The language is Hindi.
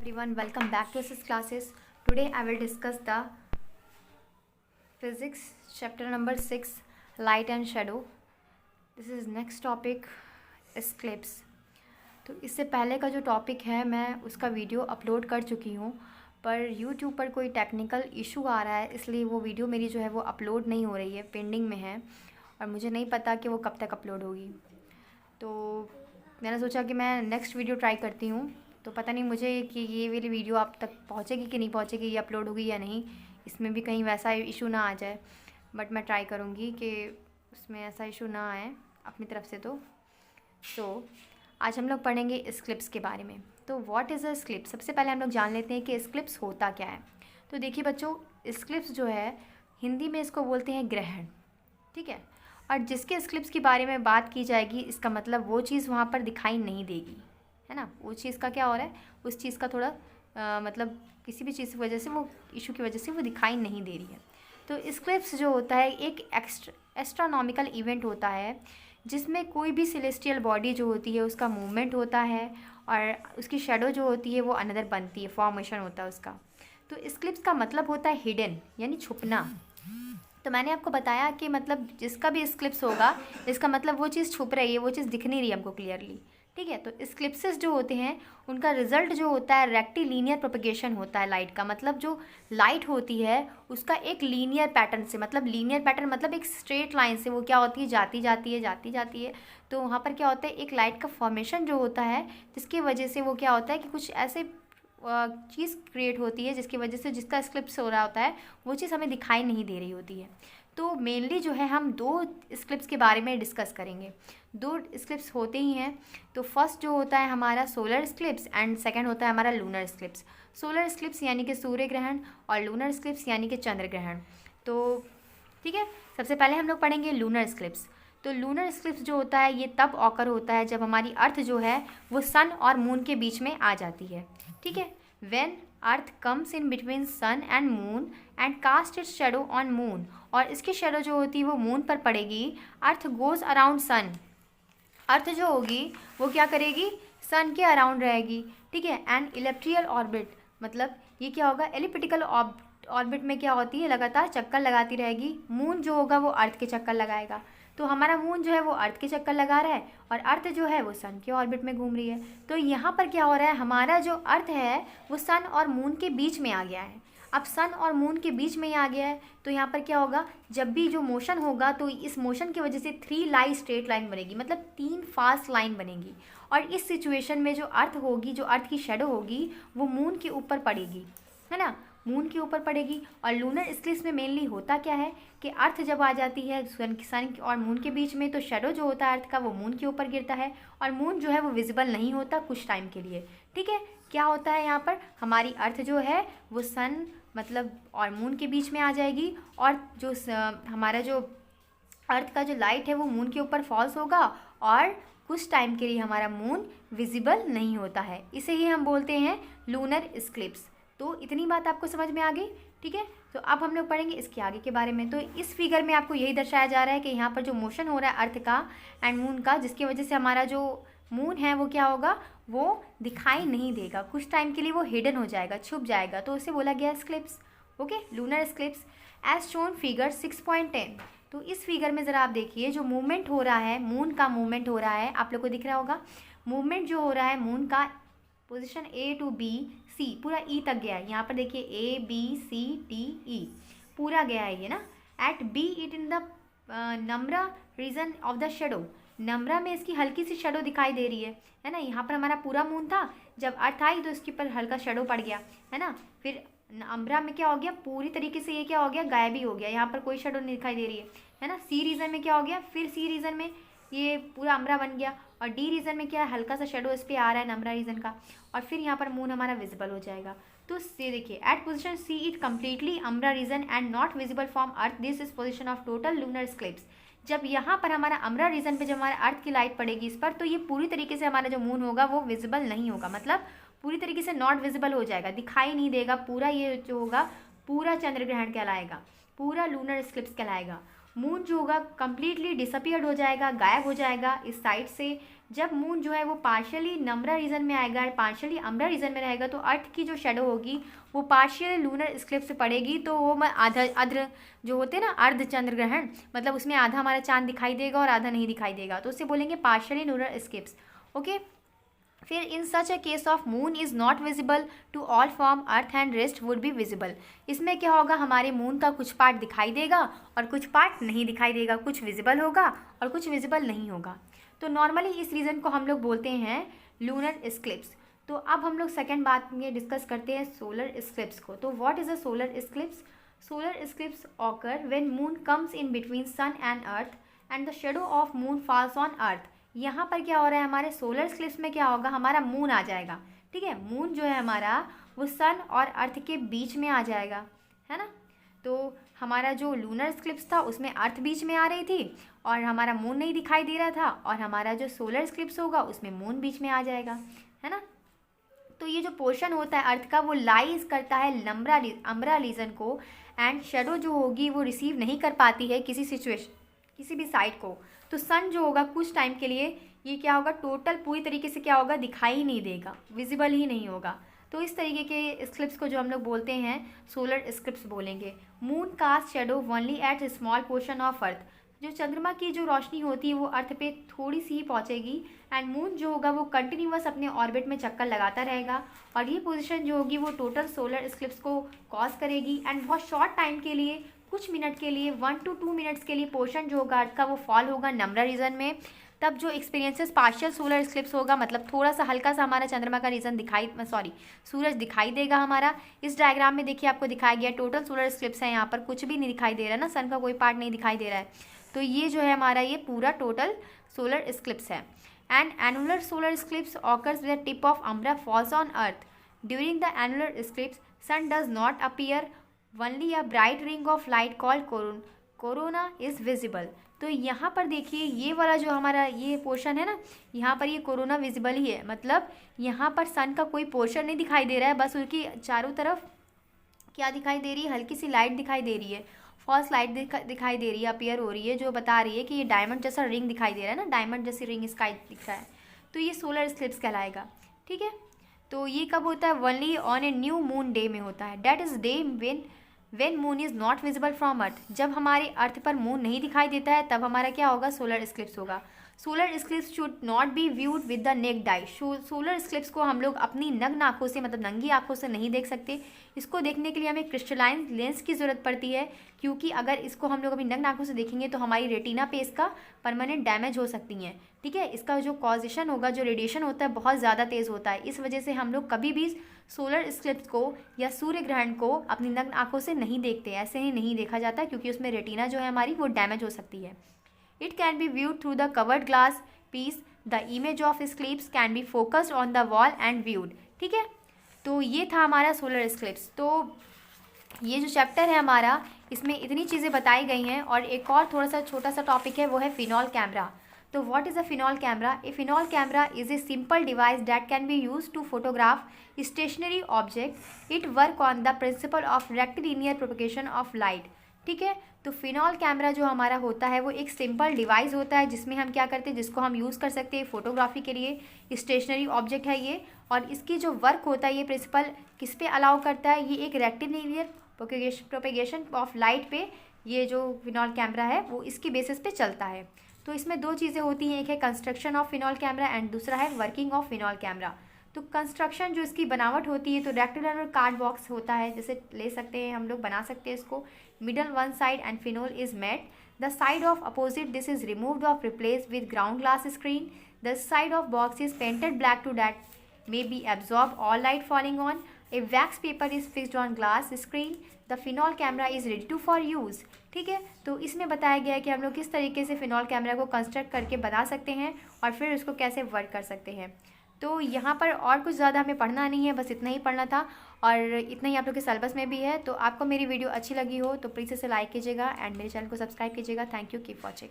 Everyone, welcome back to SS classes. Today I will discuss the physics chapter number 6, light and shadow. This is next topic, eclipse. तो इससे पहले का जो टॉपिक है मैं उसका वीडियो अपलोड कर चुकी हूँ, पर YouTube पर कोई टेक्निकल इशू आ रहा है, इसलिए वो वीडियो मेरी जो है वो अपलोड नहीं हो रही है, पेंडिंग में है और मुझे नहीं पता कि वो कब तक अपलोड होगी। तो मैंने सोचा कि मैं नेक्स्ट वीडियो ट्राई करती हूँ। तो पता नहीं मुझे कि ये वाली वीडियो आप तक पहुँचेगी कि नहीं पहुँचेगी, ये अपलोड होगी या नहीं, इसमें भी कहीं वैसा इशू ना आ जाए। बट मैं ट्राई करूँगी कि उसमें ऐसा इशू ना आए अपनी तरफ से। तो आज हम लोग पढ़ेंगे स्क्लिप्स के बारे में। तो व्हाट इज़ अ स्क्लिप्स, सबसे पहले हम लोग जान लेते हैं कि स्क्लिप्स होता क्या है। तो देखिए बच्चों, स्क्लिप्स जो है हिंदी में इसको बोलते हैं ग्रहण, ठीक है। और जिसके स्क्लिप्स के बारे में बात की जाएगी, इसका मतलब वो चीज़ वहाँ पर दिखाई नहीं देगी, है ना। वो चीज़ का क्या हो रहा है, उस चीज़ का थोड़ा मतलब किसी भी चीज़ की वजह से, वो इशू की वजह से वो दिखाई नहीं दे रही है। तो स्क्लिप्स जो होता है एक एस्ट्रोनॉमिकल इवेंट होता है जिसमें कोई भी सेलेस्टियल बॉडी जो होती है उसका मूवमेंट होता है और उसकी शेडो जो होती है वो अनदर बनती है, फॉर्मेशन होता है उसका। तो स्क्लिप्स का मतलब होता है हिडन, यानी छुपना। तो मैंने आपको बताया कि मतलब जिसका भी स्क्लिप्स होगा इसका मतलब वो चीज़ छुप रही है, वो चीज़ दिख नहीं रही है हमको क्लियरली, ठीक है। तो स्क्लिप्सेस जो होते हैं उनका रिजल्ट जो होता है रेक्टिलीनियर प्रोपगेशन होता है लाइट का। मतलब जो लाइट होती है उसका एक लीनियर पैटर्न से, मतलब लीनियर पैटर्न मतलब एक स्ट्रेट लाइन से वो क्या होती है, जाती जाती है। तो वहाँ पर क्या होता है, एक लाइट का फॉर्मेशन जो होता है जिसकी वजह से वो क्या होता है कि कुछ ऐसे चीज़ क्रिएट होती है जिसकी वजह से जिसका स्क्लिप्स हो रहा होता है वो चीज़ हमें दिखाई नहीं दे रही होती है। तो मेनली जो है हम दो स्क्लिप्स के बारे में डिस्कस करेंगे। दो स्क्लिप्स होते ही हैं। तो फर्स्ट जो होता है हमारा सोलर स्क्लिप्स एंड सेकंड होता है हमारा लूनर स्क्लिप्स। सोलर स्क्लिप्स यानी कि सूर्य ग्रहण और लूनर स्क्लिप्स यानी कि चंद्र ग्रहण। तो ठीक है, सबसे पहले हम लोग पढ़ेंगे लूनर स्क्लिप्स। तो लूनर स्क्लिप्स जो होता है ये तब ऑकर होता है जब हमारी अर्थ जो है वो सन और मून के बीच में आ जाती है, ठीक है। When earth comes in between sun and moon and cast its shadow on moon, और इसकी शेडो जो होती है वो मून पर पड़ेगी। अर्थ गोज अराउंड सन, अर्थ जो होगी वो क्या करेगी, सन के अराउंड रहेगी, ठीक है। एंड इलेप्ट्रियल ऑर्बिट, मतलब ये क्या होगा, एलिप्टिकल ऑर्बिट में क्या होती है, लगातार चक्कर लगाती रहेगी। मून जो होगा वो अर्थ के चक्कर लगाएगा। तो हमारा मून जो है वो अर्थ के चक्कर लगा रहा है और अर्थ जो है वो सन के ऑर्बिट में घूम रही है। तो यहाँ पर क्या हो रहा है, हमारा जो अर्थ है वो सन और मून के बीच में आ गया है। अब सन और मून के बीच में ही आ गया है तो यहाँ पर क्या होगा, जब भी जो मोशन होगा तो इस मोशन की वजह से 3 लाइन स्ट्रेट लाइन बनेगी, मतलब 3 फास्ट लाइन बनेगी। और इस सिचुएशन में जो अर्थ होगी, जो अर्थ की शेडो होगी वो मून के ऊपर पड़ेगी, है ना, मून के ऊपर पड़ेगी। और लूनर स्क्लिप्स में मेनली होता क्या है कि अर्थ जब आ जाती है सन और मून के बीच में तो शेडो जो होता है अर्थ का वो मून के ऊपर गिरता है और मून जो है वो विजिबल नहीं होता कुछ टाइम के लिए, ठीक है। क्या होता है यहाँ पर, हमारी अर्थ जो है वो सन मतलब और मून के बीच में आ जाएगी और जो हमारा जो अर्थ का जो लाइट है वो मून के ऊपर फॉल्स होगा और कुछ टाइम के लिए हमारा मून विजिबल नहीं होता है। इसे ही हम बोलते हैं लूनर स्क्लिप्स। तो इतनी बात आपको समझ में आ गई, ठीक है। तो अब हम लोग पढ़ेंगे इसके आगे के बारे में। तो इस फिगर में आपको यही दर्शाया जा रहा है कि यहाँ पर जो मोशन हो रहा है अर्थ का एंड मून का, जिसकी वजह से हमारा जो मून है वो क्या होगा, वो दिखाई नहीं देगा, कुछ टाइम के लिए वो हिडन हो जाएगा, छुप जाएगा। तो उसे बोला गया eclipse, okay, lunar eclipse as shown figure 6.10। तो इस फिगर में ज़रा आप देखिए जो मूवमेंट हो रहा है, मून का मूवमेंट हो रहा है, आप लोग को दिख रहा होगा मूवमेंट जो हो रहा है मून का, position A to B C पूरा E तक गया है। यहाँ पर देखिए A B C D E पूरा गया है ये ना। At B it in the umbra region of the shadow, umbra में इसकी हल्की सी शेडो दिखाई दे रही है ना। यहाँ पर हमारा पूरा मून था, जब अर्थ आई तो इसके ऊपर हल्का शेडो पड़ गया, है ना। फिर अम्ब्रा में क्या हो गया, पूरी तरीके से ये क्या हो गया, गायब ही हो गया, यहाँ पर कोई शेडो नहीं दिखाई दे रही है ना। सी रीजन में क्या हो गया, फिर सी रीजन में ये पूरा अम्ब्रा बन गया और डी रीजन में क्या है, हल्का सा शेडो इस पे आ रहा है नम्रा रीजन का, और फिर यहाँ पर मून हमारा विजिबल हो जाएगा। तो ये देखिए at position C it completely umbra region and not visible from earth, this is position of total lunar eclipse. जब यहाँ पर हमारा अम्ब्रा रीजन पे जब हमारा अर्थ की लाइट पड़ेगी इस पर, तो ये पूरी तरीके से हमारा जो मून होगा वो विजिबल नहीं होगा, मतलब पूरी तरीके से नॉट विजिबल हो जाएगा, दिखाई नहीं देगा। पूरा ये जो होगा पूरा चंद्र ग्रहण कहलाएगा, पूरा लूनर स्क्लिप्स कहलाएगा। मून जो होगा कम्प्लीटली डिसअपियर्ड हो जाएगा, गायब हो जाएगा इस साइड से, जब मून जो है वो पार्शियली नम्बरा रीजन में आएगा और पार्शियली अम्बरा रीजन में रहेगा तो अर्थ की जो शेडो होगी वो पार्शियल लूनर स्क्लिप्स से पड़ेगी, तो वो आधा अर्ध जो होते हैं ना अर्ध चंद्र ग्रहण, मतलब उसमें आधा हमारा चांद दिखाई देगा और आधा नहीं दिखाई देगा, तो उससे बोलेंगे पार्शियली लूनर स्क्लिप्स। ओके, फिर in such a case of moon is not visible to all form earth and rest would be visible. इसमें क्या होगा, हमारे मून का कुछ पार्ट दिखाई देगा और कुछ पार्ट नहीं दिखाई देगा, कुछ विजिबल होगा और कुछ विजिबल नहीं होगा। तो नॉर्मली इस रीज़न को हम लोग बोलते हैं लूनर स्क्लिप्स। तो अब हम लोग सेकेंड बात में डिस्कस करते हैं सोलर स्क्लिप्स को। तो what is a solar eclipse? Solar eclipse occur when moon comes in between sun and earth and the shadow of moon falls on earth. यहाँ पर क्या हो रहा है, हमारे सोलर स्क्लिप्स में क्या होगा, हमारा मून आ जाएगा। ठीक है, मून जो है हमारा वो सन और अर्थ के बीच में आ जाएगा, है ना। तो हमारा जो लूनर स्क्लिप्स था उसमें अर्थ बीच में आ रही थी और हमारा मून नहीं दिखाई दे रहा था, और हमारा जो सोलर स्क्लिप्स होगा उसमें मून बीच में आ जाएगा, है ना। तो ये जो पोर्शन होता है अर्थ का वो लाइज करता है अम्बरा रीजन को, एंड शेडो जो होगी वो रिसीव नहीं कर पाती है किसी सिचुएशन, किसी भी साइड को। तो सन जो होगा कुछ टाइम के लिए ये क्या होगा, टोटल पूरी तरीके से क्या होगा, दिखाई ही नहीं देगा, विजिबल ही नहीं होगा। तो इस तरीके के स्क्लिप्स को जो हम लोग बोलते हैं सोलर स्क्लिप्स बोलेंगे। Moon cast shadow only at small portion of earth. जो चंद्रमा की जो रोशनी होती है वो अर्थ पे थोड़ी सी ही पहुंचेगी, एंड मून जो होगा वो कंटिन्यूअस अपने ऑर्बिट में चक्कर लगाता रहेगा, और ये पोजीशन जो होगी वो टोटल सोलर स्क्लिप्स को कॉज करेगी, एंड बहुत शॉर्ट टाइम के लिए, कुछ मिनट के लिए, 1 to 2 मिनट्स के लिए पोर्शन जो होगा अर्थ का वो फॉल होगा नम्बरा रीजन में। तब जो एक्सपीरियंसेस पार्शियल सोलर स्क्लिप्स होगा, मतलब थोड़ा सा हल्का सा हमारा चंद्रमा का रीजन सूरज दिखाई देगा हमारा। इस डायग्राम में देखिए आपको दिखाया गया टोटल सोलर स्क्लिप्स है, यहाँ पर कुछ भी नहीं दिखाई दे रहा है ना, सन का कोई पार्ट नहीं दिखाई दे रहा है। तो ये जो है हमारा ये पूरा टोटल सोलर स्क्लिप्स है। And annular solar eclipse occurs with the tip of umbra falls on earth. During the annular eclipse sun does not appear, only a bright ring of light called corona is visible. तो यहाँ पर देखिए ये वाला जो हमारा ये पोर्शन है ना, यहाँ पर ये कोरोना विजिबल ही है, मतलब यहाँ पर सन का कोई पोर्शन नहीं दिखाई दे रहा है, बस उसकी चारों तरफ क्या दिखाई दे रही है, हल्की सी लाइट दिखाई दे रही है, फॉल्स लाइट दिखाई दे रही है, अपीयर हो रही है, जो बता रही है कि ये डायमंड जैसा रिंग दिखाई दे रहा है ना, डायमंड जैसी रिंग स्काई दिख रहा है। तो ये सोलर स्क्लिप्स कहलाएगा। ठीक है, तो ये कब होता है, only on a new moon day में होता है। That is day when moon is not visible from earth. जब हमारे अर्थ पर मून नहीं दिखाई देता है तब हमारा क्या होगा, सोलर स्क्लिप्स होगा। Solar eclipse should not be viewed with the naked eye. Solar eclipse को हम लोग अपनी नग्न आँखों से, मतलब नंगी आँखों से नहीं देख सकते। इसको देखने के लिए हमें क्रिस्टलाइन लेंस की ज़रूरत पड़ती है, क्योंकि अगर इसको हम लोग अपनी नग्न आँखों से देखेंगे तो हमारी रेटिना पे इसका परमानेंट डैमेज हो सकती हैं। ठीक है, इसका जो कॉजेशन होगा, जो रेडिएशन होता है बहुत ज़्यादा तेज़ होता है। इस वजह से हम लोग कभी भी सोलर स्क्लिप्स को या सूर्य ग्रहण को अपनी नग्न आँखों से नहीं देखते, ऐसे ही नहीं देखा जाता, क्योंकि उसमें रेटिना जो है हमारी वो डैमेज हो सकती है। It can be viewed through the covered glass piece. The image of eclipse can be focused on the wall and viewed. ठीक है, तो ये था हमारा सोलर स्क्लिप्स। तो ये जो चैप्टर है हमारा, इसमें इतनी चीज़ें बताई गई हैं, और एक और थोड़ा सा छोटा सा टॉपिक है, वो है फिनॉल कैमरा। तो what is a pinhole camera? A pinhole camera is a simple device that can be use to photograph stationary object. It work on the principle of rectilinear propagation of light. ठीक है, तो फिनॉल कैमरा जो हमारा होता है वो एक सिंपल डिवाइस होता है, जिसमें हम क्या करते हैं, जिसको हम यूज़ कर सकते हैं फोटोग्राफी के लिए। स्टेशनरी ऑब्जेक्ट है ये, और इसकी जो वर्क होता है, ये प्रिंसिपल किस पे अलाउ करता है, ये एक रेक्टिलिनियर प्रोपगेशन ऑफ लाइट पे, ये जो फिनॉल कैमरा है वो इसकी बेसिस पे चलता है। तो इसमें दो चीज़ें होती हैं, एक है construction of phenol camera and दूसरा है वर्किंग ऑफ फिनॉल कैमरा। तो कंस्ट्रक्शन जो इसकी बनावट होती है, तो रेक्टेंगुलर और कार्ड बॉक्स होता है, जैसे ले सकते हैं हम लोग, बना सकते हैं इसको। Middle one side and pinhole is made. The side of opposite this is removed of replace with ground glass screen. The side of box is painted black to that may be absorb all light falling on. A wax paper is fixed on glass screen. The phenol camera is ready to for use. ठीक है, तो इसमें बताया गया है कि हम लोग किस तरीके से फिनॉल कैमरा को कंस्ट्रक्ट करके बना सकते हैं और फिर उसको कैसे वर्क कर सकते हैं। तो यहाँ पर और कुछ ज़्यादा हमें पढ़ना नहीं है, बस इतना ही पढ़ना था, और इतना ही आप लोग के सिलेबस में भी है। तो आपको मेरी वीडियो अच्छी लगी हो तो प्लीज़ इसे लाइक कीजिएगा एंड मेरे चैनल को सब्सक्राइब कीजिएगा। Thank you, keep watching.